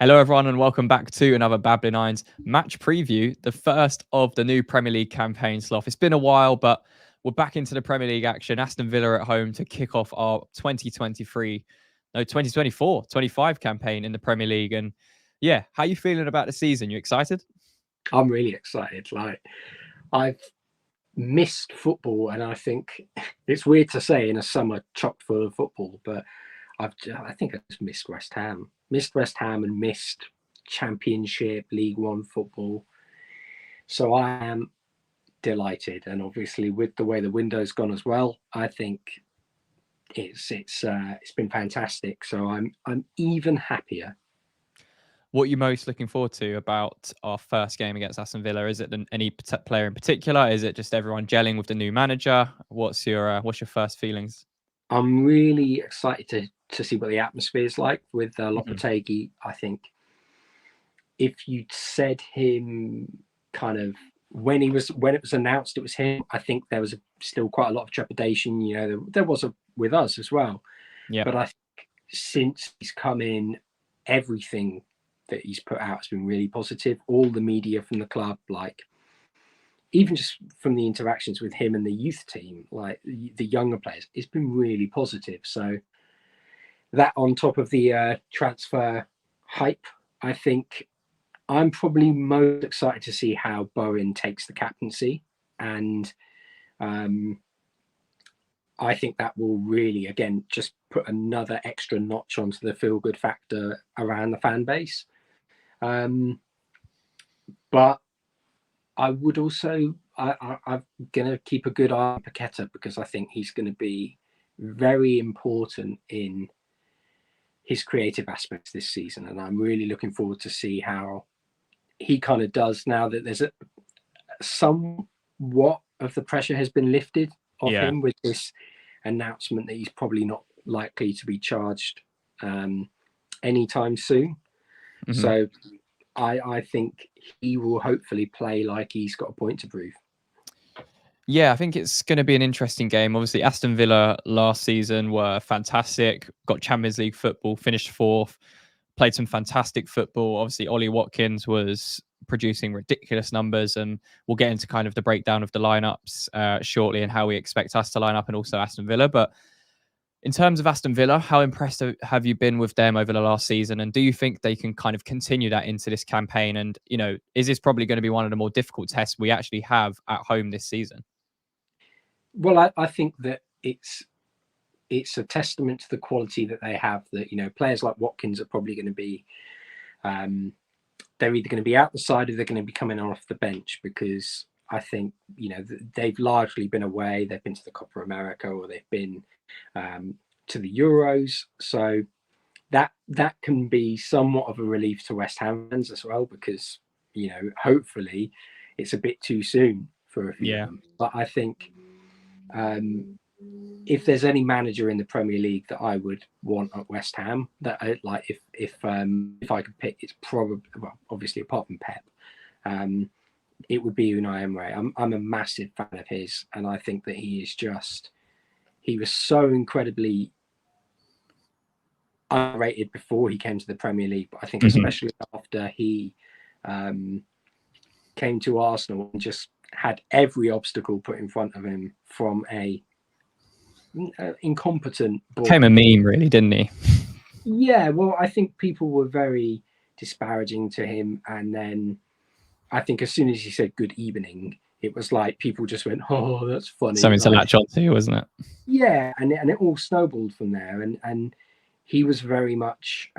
Hello, everyone, and welcome back to another Babbling Irons match preview, the first of the new Premier League campaign slot. It's been a while, but we're back into the Premier League action. Aston Villa at home to kick off our 2024-25 campaign in the Premier League. And yeah, how are you feeling about the season? You excited? I'm really excited. I've missed football, and I think it's weird to say in a summer chock full of football, but I think I just missed West Ham. And missed Championship, League One football. So I am delighted, and obviously with the way the window's gone as well, I think it's been fantastic. So I'm even happier. What are you most looking forward to about our first game against Aston Villa? Is it any player in particular? Is it just everyone gelling with the new manager? What's your first feelings? I'm really excited to see what the atmosphere is like with Lopetegui. I think if you'd said him kind of when it was announced it was him, I think there was still quite a lot of trepidation. You know, there was with us as well. Yeah. But I think since he's come in, everything that he's put out has been really positive. All the media from the club, even just from the interactions with him and the youth team, like the younger players, it's been really positive. So that on top of the transfer hype, I think I'm probably most excited to see how Bowen takes the captaincy. And I think that will really, again, just put another extra notch onto the feel-good factor around the fan base. But I would also, I'm going to keep a good eye on Paqueta, because I think he's going to be very important in his creative aspects this season. And I'm really looking forward to see how he kind of does now that there's somewhat of the pressure has been lifted off him with this announcement that he's probably not likely to be charged anytime soon. Mm-hmm. So I think he will hopefully play like he's got a point to prove. Yeah, I think it's going to be an interesting game. Obviously, Aston Villa last season were fantastic, got Champions League football, finished fourth, played some fantastic football. Obviously, Ollie Watkins was producing ridiculous numbers, and we'll get into kind of the breakdown of the lineups shortly and how we expect us to line up, and also Aston Villa. But in terms of Aston Villa, how impressed have you been with them over the last season? And do you think they can kind of continue that into this campaign? And, you know, is this probably going to be one of the more difficult tests we actually have at home this season? Well, I think that it's a testament to the quality that they have, that, you know, players like Watkins are probably going to be, they're either going to be out the side or they're going to be coming off the bench, because I think, you know, they've largely been away. They've been to the Copa America, or they've been to the Euros. So that can be somewhat of a relief to West Ham fans as well, because, you know, hopefully it's a bit too soon for a few of them. But I think if there's any manager in the Premier League that I would want at West Ham, that if I could pick, it's probably, well, obviously apart from Pep, it would be Unai Emery. I'm a massive fan of his, and I think that he was so incredibly underrated before he came to the Premier League. But I think especially after he came to Arsenal and just had every obstacle put in front of him from a incompetent ball. Became a meme, really, didn't he? Yeah, well, I think people were very disparaging to him, and then I think as soon as he said good evening, it was like people just went, "Oh, that's funny." Something to latch onto, wasn't it? Yeah, and it all snowballed from there, and he was very much.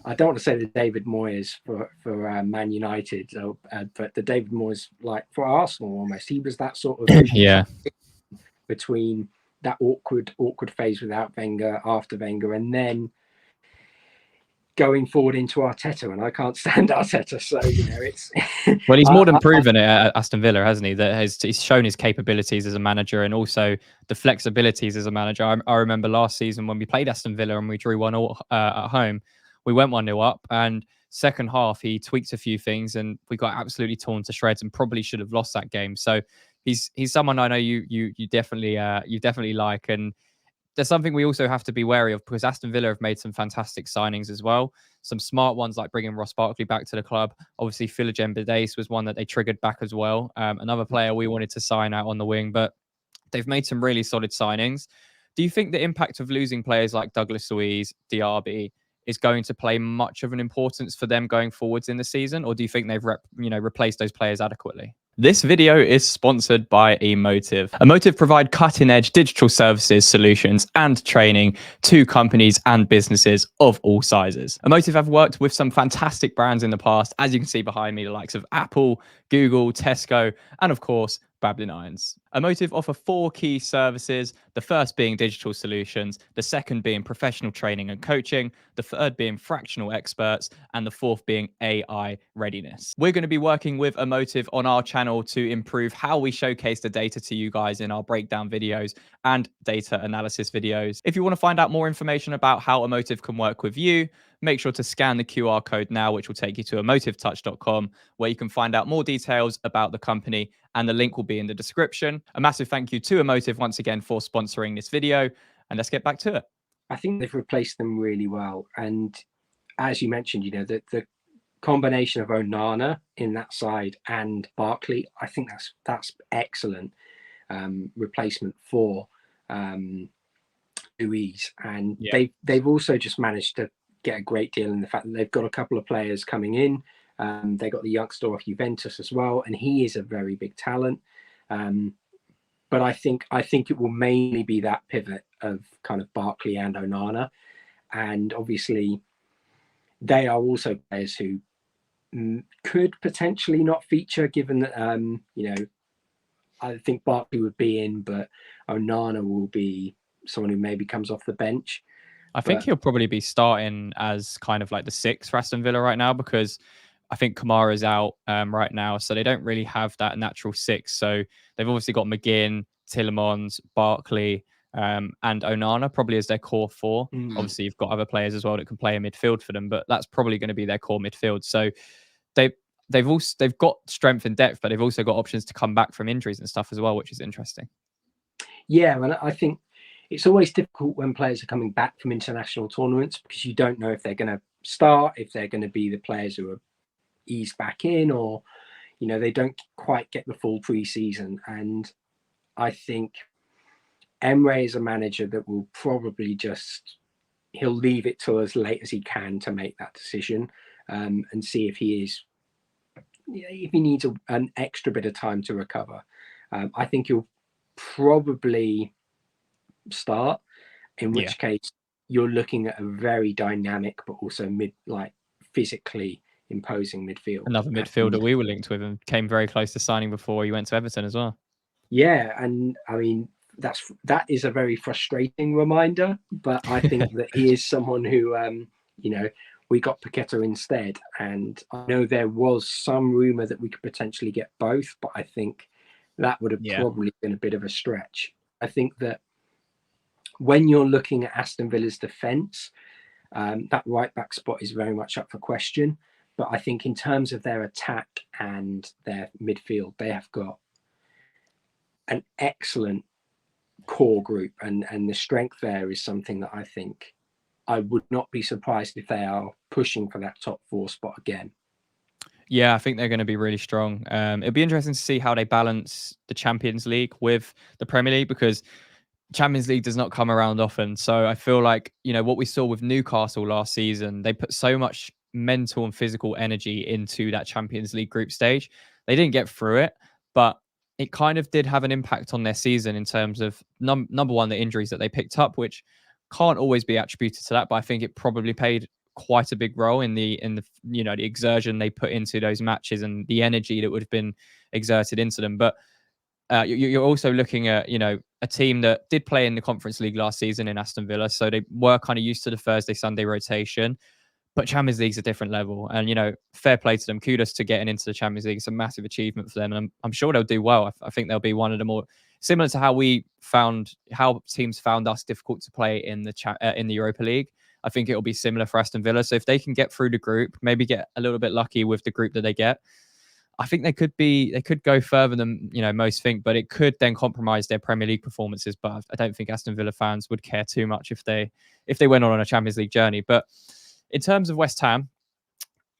I don't want to say the David Moyes for Man United, but the David Moyes, like, for Arsenal almost. He was that sort of between that awkward phase without Wenger, after Wenger, and then going forward into Arteta. And I can't stand Arteta, so, you know, it's well, he's more than proven it at Aston Villa, hasn't he? That he's shown his capabilities as a manager, and also the flexibilities as a manager. I remember last season when we played Aston Villa and we drew 1-1 at home. We went 1-0 up, and second half he tweaked a few things, and we got absolutely torn to shreds, and probably should have lost that game. So he's someone I know you definitely like, and there's something we also have to be wary of, because Aston Villa have made some fantastic signings as well. some smart ones like bringing Ross Barkley back to the club. Obviously, Philogen Bidace was one that they triggered back as well. Another player we wanted to sign out on the wing, but they've made some really solid signings. Do you think the impact of losing players like Douglas Luiz, Diaby, is going to play much of an importance for them going forwards in the season, or do you think they've replaced those players adequately? This video is sponsored by Emotive. Emotive provide cutting-edge digital services, solutions, and training to companies and businesses of all sizes. Emotive have worked with some fantastic brands in the past, as you can see behind me, the likes of Apple, Google, Tesco, and of course, Babylon Irons. Emotive offer 4 key services, the first being digital solutions, the second being professional training and coaching, the third being fractional experts, and the fourth being AI readiness. We're going to be working with Emotive on our channel to improve how we showcase the data to you guys in our breakdown videos and data analysis videos. If you want to find out more information about how Emotive can work with you, make sure to scan the QR code now, which will take you to emotivetouch.com, where you can find out more details about the company, and the link will be in the description. A massive thank you to Emotive once again for sponsoring this video, and let's get back to it. I think they've replaced them really well. And as you mentioned, the combination of Onana in that side and Barkley, I think that's excellent replacement for Luiz. And they've also just managed to get a great deal in the fact that they've got a couple of players coming in. They got the youngster off Juventus as well, and he is a very big talent. But I think it will mainly be that pivot of kind of Barkley and Onana, and obviously they are also players who could potentially not feature, given that I think Barkley would be in, but Onana will be someone who maybe comes off the bench. I think he'll probably be starting as kind of like the 6 for Aston Villa right now, because I think Kamara's out right now, so they don't really have that natural 6. So they've obviously got McGinn, Tielemans, Barkley, and Onana probably as their core 4. Obviously, you've got other players as well that can play in midfield for them, but that's probably going to be their core midfield. So they've got strength and depth, but they've also got options to come back from injuries and stuff as well, which is interesting. Yeah, and I think it's always difficult when players are coming back from international tournaments, because you don't know if they're going to start, if they're going to be the players who are eased back in, or they don't quite get the full pre-season. And I think Emre is a manager that will probably he'll leave it till as late as he can to make that decision, and see if he needs an extra bit of time to recover. I think he'll probably start, in which case you're looking at a very dynamic but also physically imposing midfield. Another midfielder we were linked with and came very close to signing before he went to Everton as well. Yeah, and I mean that is a very frustrating reminder, but I think that he is someone who we got Paqueta instead, and I know there was some rumor that we could potentially get both, but I think that would have probably been a bit of a stretch. I think that when you're looking at Aston Villa's defence, that right back spot is very much up for question. But I think in terms of their attack and their midfield, they have got an excellent core group, and the strength there is something that I think I would not be surprised if they are pushing for that top 4 spot again. Yeah, I think they're going to be really strong. It'll be interesting to see how they balance the Champions League with the Premier League, because Champions League does not come around often. So I feel like, what we saw with Newcastle last season, they put so much mental and physical energy into that Champions League group stage. They didn't get through it, but it kind of did have an impact on their season in terms of number one, the injuries that they picked up, which can't always be attributed to that, but I think it probably played quite a big role in the the exertion they put into those matches and the energy that would have been exerted into them. But you're also looking at a team that did play in the Conference League last season in Aston Villa, so they were kind of used to the Thursday Sunday rotation. But Champions League's a different level, and fair play to them. Kudos to getting into the Champions League. It's a massive achievement for them, and I'm sure they'll do well. I think they'll be one of the more similar to how teams found us difficult to play in the Europa League. I think it'll be similar for Aston Villa. So if they can get through the group, maybe get a little bit lucky with the group that they get, I think they could go further than most think, but it could then compromise their Premier League performances. But I don't think Aston Villa fans would care too much if they went on a Champions League journey. But In terms of West Ham,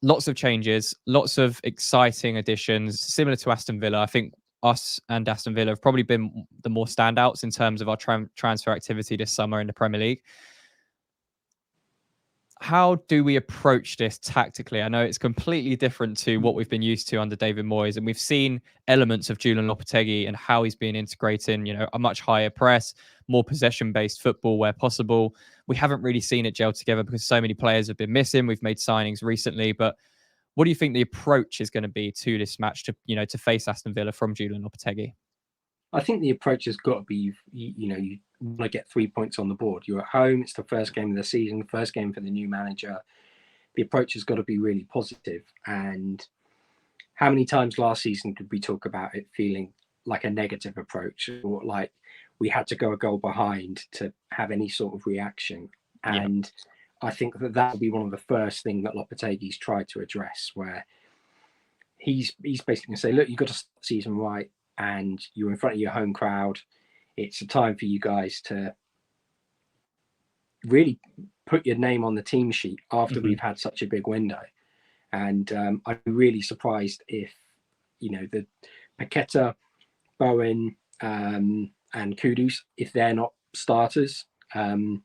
lots of changes, lots of exciting additions, similar to Aston Villa. I think us and Aston Villa have probably been the more standouts in terms of our transfer activity this summer in the Premier League. How do we approach this tactically? I know it's completely different to what we've been used to under David Moyes, and we've seen elements of Julian Lopetegui and how he's been integrating, a much higher press, more possession-based football where possible. We haven't really seen it gel together because so many players have been missing. We've made signings recently, but what do you think the approach is going to be to this match to face Aston Villa from Julian Lopetegui? I think the approach has got to be, you want to get 3 points on the board. You're at home. It's the first game of the season, first game for the new manager. The approach has got to be really positive. And how many times last season did we talk about it feeling like a negative approach, or like we had to go a goal behind to have any sort of reaction? And I think that will be one of the first things that Lopetegui's tried to address, where he's basically going to say, look, you've got to start the season right, and you're in front of your home crowd. It's a time for you guys to really put your name on the team sheet after we've had such a big window. And I'd be really surprised if, the Paqueta, Bowen, and Kudus, if they're not starters. And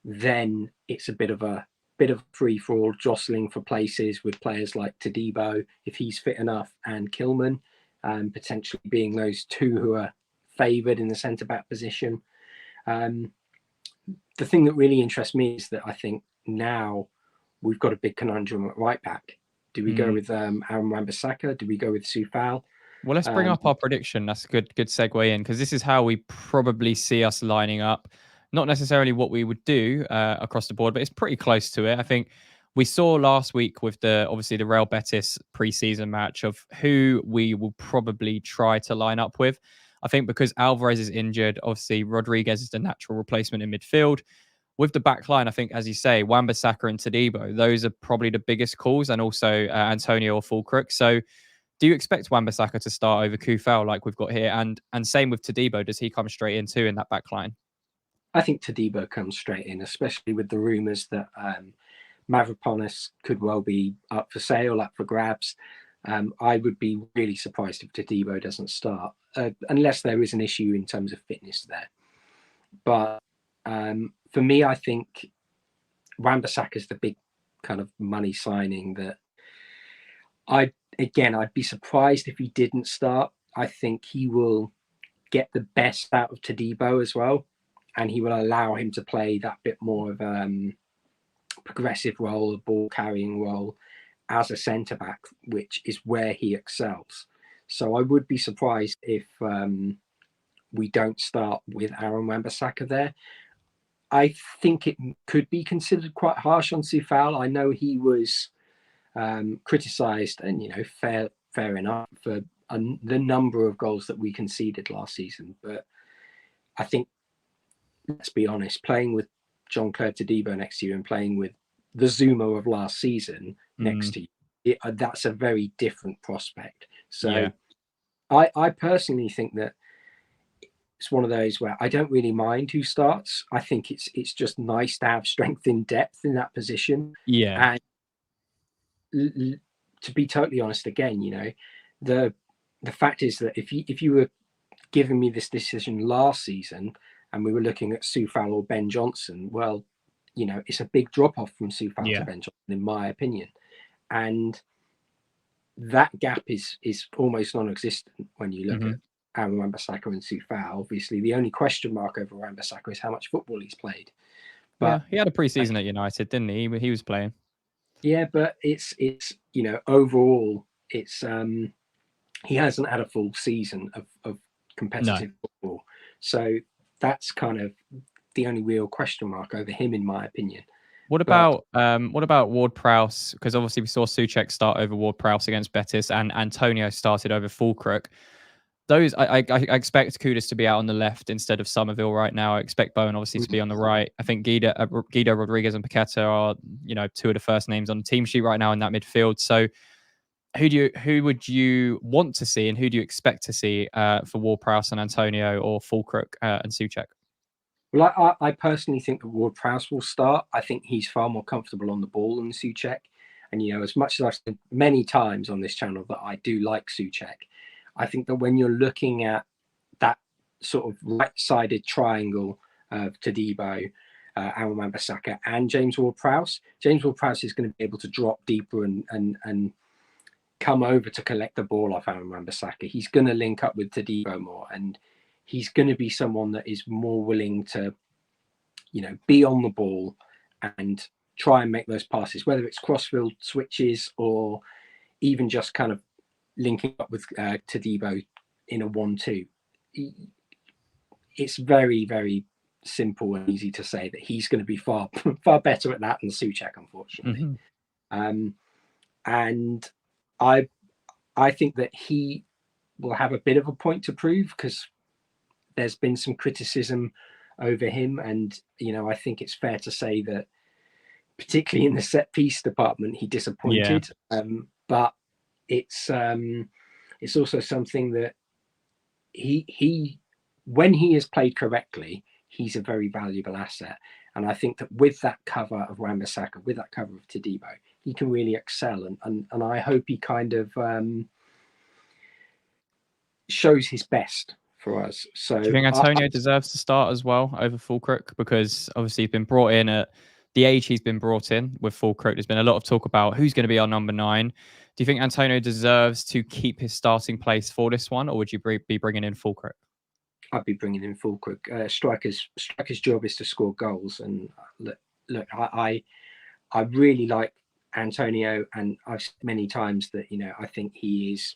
then it's a bit of free for all, jostling for places with players like Todibo, if he's fit enough, and Kilman, potentially being those two who are favoured in the centre back position. The thing that really interests me is that I think now we've got a big conundrum at right back. Do we go with Aaron Wan-Bissaka? Do we go with Soufal? Well, let's bring up our prediction. That's a good segue in, because this is how we probably see us lining up. Not necessarily what we would do across the board, but it's pretty close to it. I think we saw last week with obviously the Real Betis preseason match of who we will probably try to line up with. I think because Alvarez is injured, obviously Rodriguez is the natural replacement in midfield. With the back line, I think, as you say, Wan-Bissaka and Todibo, those are probably the biggest calls, and also Antonio or Fulkrug. So do you expect Wan-Bissaka to start over Kufal like we've got here? And same with Todibo, does he come straight in too in that back line? I think Todibo comes straight in, especially with the rumours that Mavropanos could well be up for sale, up for grabs. I would be really surprised if Todibo doesn't start, unless there is an issue in terms of fitness there. But for me, I think Wan-Bissaka is the big kind of money signing that I'd be surprised if he didn't start. I think he will get the best out of Todibo as well, and he will allow him to play that bit more of a progressive role, a ball carrying role as a centre back, which is where he excels. So I would be surprised if we don't start with Aaron Wan-Bissaka there. I think it could be considered quite harsh on Soufal. I know he was criticised, and fair enough, for the number of goals that we conceded last season. But I think, let's be honest, playing with Jean-Claude Todibo next to you and playing with the Zuma of last season next to you, that's a very different prospect. So I personally think that it's one of those where I don't really mind who starts. I think it's just nice to have strength in depth in that position. Yeah. And to be totally honest, again, the fact is that if you were giving me this decision last season and we were looking at Soufal or Ben Johnson, well, it's a big drop off from Soufal to Ben Johnson, in my opinion. And that gap is almost non-existent when you look at Aaron Wan-Bissaka and Soufal. Obviously, the only question mark over Wan-Bissaka is how much football he's played. But he had a pre-season at United, didn't he? He was playing. Yeah, but it's overall, it's he hasn't had a full season of competitive football. So that's kind of the only real question mark over him, in my opinion. What about Ward-Prowse? Because obviously we saw Souček start over Ward-Prowse against Betis, and Antonio started over Fulkrug. Those I expect Kudus to be out on the left instead of Somerville right now. I expect Bowen obviously to be on the right. I think Guido Rodriguez and Paqueta are two of the first names on the team sheet right now in that midfield. So who would you want to see, and who do you expect to see for Ward-Prowse and Antonio, or Fulkrug and Souček? Well, I personally think that Ward-Prowse will start. I think he's far more comfortable on the ball than Souček. And, as much as I've said many times on this channel that I do like Souček, I think that when you're looking at that sort of right-sided triangle of Todibo, Aaron Wan-Bissaka and James Ward-Prowse is going to be able to drop deeper and come over to collect the ball off Aaron Wan-Bissaka. He's going to link up with Todibo more, and he's going to be someone that is more willing to, be on the ball and try and make those passes, whether it's crossfield switches or even just kind of linking up with Todibo in a 1-2. It's very, very simple and easy to say that he's going to be far better at that than Souček, unfortunately. Mm-hmm. And I think that he will have a bit of a point to prove, because there's been some criticism over him, and I think it's fair to say that particularly in the set piece department he disappointed. But it's also something that he when he is played correctly, he's a very valuable asset. And I think that with that cover of Wan-Bissaka, with that cover of Todibo, he can really excel. And I hope he kind of shows his best for us. So do you think Antonio deserves to start as well over Fulkrug? Because obviously he's been brought in at the age he's been brought in with Fulkrug. There's been a lot of talk about who's going to be our number 9. Do you think Antonio deserves to keep his starting place for this one, or would you be bringing in Fulkrug? I'd be bringing in Fulkrug. Striker's job is to score goals, and look, I really like Antonio, and I've said many times that I think he is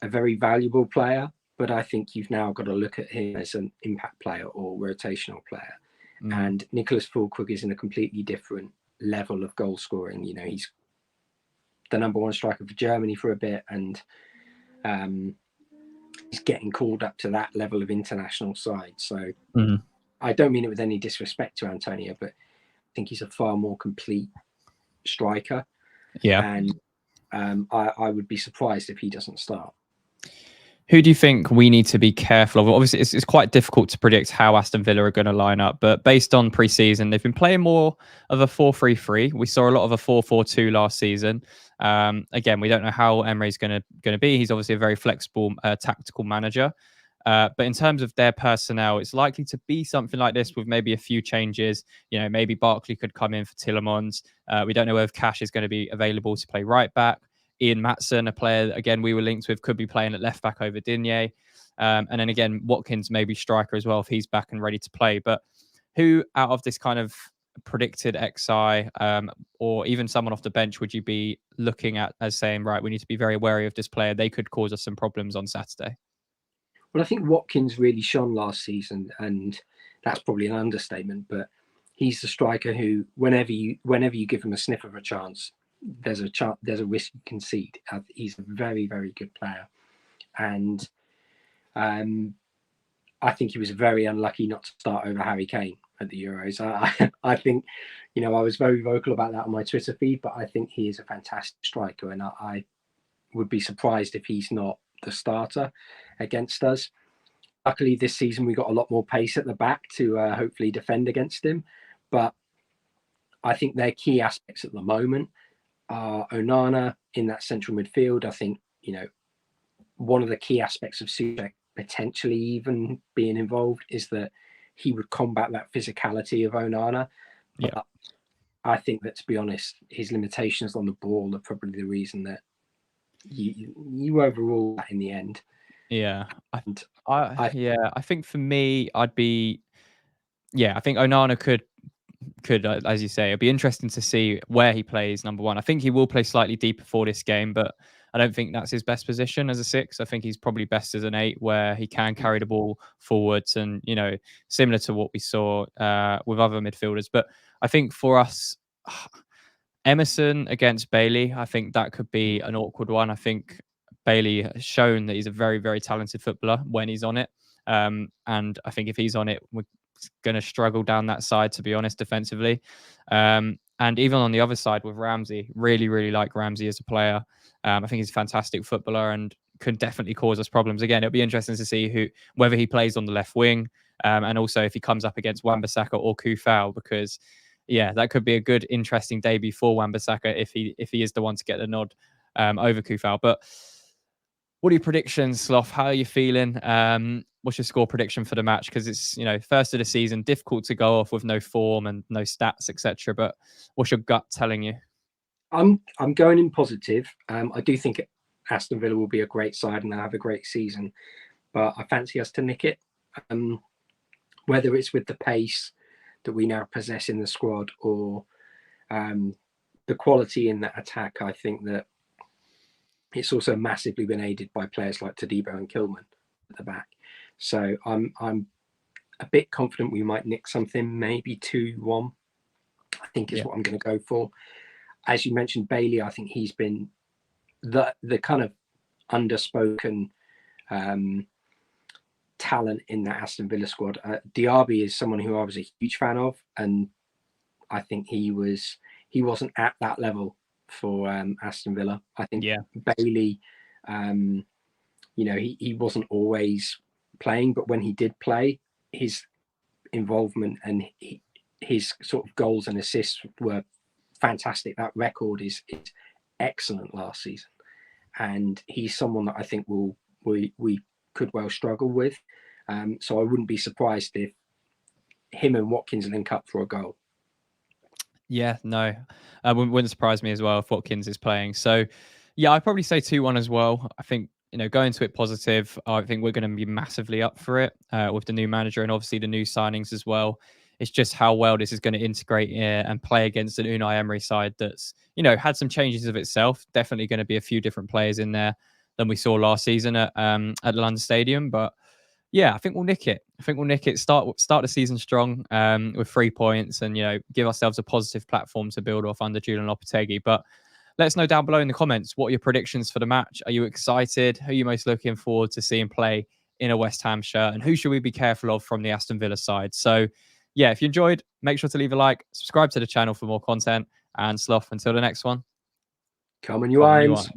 a very valuable player, but I think you've now got to look at him as an impact player or rotational player. And Nicholas Fulkrug is in a completely different level of goal scoring. He's the number 1 striker for Germany for a bit, and he's getting called up to that level of international side. So I don't mean it with any disrespect to Antonio, but I think he's a far more complete striker. Yeah. And I would be surprised if he doesn't start. Who do you think we need to be careful of? Obviously, it's quite difficult to predict how Aston Villa are going to line up, but based on pre-season, they've been playing more of a 4-3-3. We saw a lot of a 4-4-2 last season. Again, we don't know how Emery's going to be. He's obviously a very flexible tactical manager. But in terms of their personnel, it's likely to be something like this with maybe a few changes. Maybe Barkley could come in for Tielemans. We don't know whether Cash is going to be available to play right back. Ian Matson, a player, again, we were linked with, could be playing at left back over Digne. And then again, Watkins maybe striker as well if he's back and ready to play. But who out of this kind of predicted XI or even someone off the bench would you be looking at as saying, right, we need to be very wary of this player. They could cause us some problems on Saturday. Well, I think Watkins really shone last season, and that's probably an understatement, but he's the striker who, whenever you give him a sniff of a chance, there's a risk you concede. He's a very, very good player, and I think he was very unlucky not to start over Harry Kane at the Euros. I think, I was very vocal about that on my Twitter feed, but I think he is a fantastic striker, and I would be surprised if he's not the starter against us. Luckily, this season we got a lot more pace at the back to hopefully defend against him, but I think their key aspects at the moment are Onana in that central midfield. I think, one of the key aspects of Souček potentially even being involved is that he would combat that physicality of Onana. But yeah, I think that, to be honest, his limitations on the ball are probably the reason that you overrule that in the end. Yeah. I think for me, I think Onana could, as you say, it'd be interesting to see where he plays number 1. I think he will play slightly deeper for this game, but I don't think that's his best position as a 6. I think he's probably best as an 8, where he can carry the ball forwards and, similar to what we saw with other midfielders. But I think for us, Emerson against Bailey, I think that could be an awkward one. I think Bailey has shown that he's a very, very talented footballer when he's on it. And I think if he's on it, we're going to struggle down that side, to be honest, defensively. And even on the other side with Ramsey, really, really like Ramsey as a player. I think he's a fantastic footballer and could definitely cause us problems. Again, it'll be interesting to see whether he plays on the left wing, and also if he comes up against Wan-Bissaka or Kufau, because yeah, that could be a good, interesting debut for Wan-Bissaka if he is the one to get the nod over Kufau. But what are your predictions, Sloth? How are you feeling? What's your score prediction for the match? Because it's, first of the season, difficult to go off with no form and no stats, etc. But what's your gut telling you? I'm going in positive. I do think Aston Villa will be a great side and they'll have a great season, but I fancy us to nick it. Whether it's with the pace that we now possess in the squad or the quality in that attack, I think that it's also massively been aided by players like Todibo and Kilman at the back. So I'm a bit confident we might nick something, maybe 2-1, I think is what I'm going to go for. As you mentioned, Bailey, I think he's been the kind of underspoken talent in that Aston Villa squad. Diaby is someone who I was a huge fan of, and I think he wasn't at that level for Aston Villa. I think Bailey, he wasn't always playing, but when he did play, his involvement and his sort of goals and assists were fantastic. That record is excellent last season, and he's someone that I think we could well struggle with. So I wouldn't be surprised if him and Watkins link up for a goal. Yeah, no, wouldn't surprise me as well if Watkins is playing. So, yeah, I'd probably say 2-1 as well. I think, going to it positive, I think we're going to be massively up for it with the new manager and obviously the new signings as well. It's just how well this is going to integrate and play against an Unai Emery side that's, had some changes of itself. Definitely going to be a few different players in there than we saw last season at London Stadium. But yeah, I think we'll nick it. Start the season strong with 3 points and, give ourselves a positive platform to build off under Julian Lopetegui. But let us know down below in the comments, what are your predictions for the match? Are you excited? Who are you most looking forward to seeing play in a West Ham shirt? And who should we be careful of from the Aston Villa side? So yeah, if you enjoyed, make sure to leave a like, subscribe to the channel for more content, and Sloth, until the next one. Come on, you irons.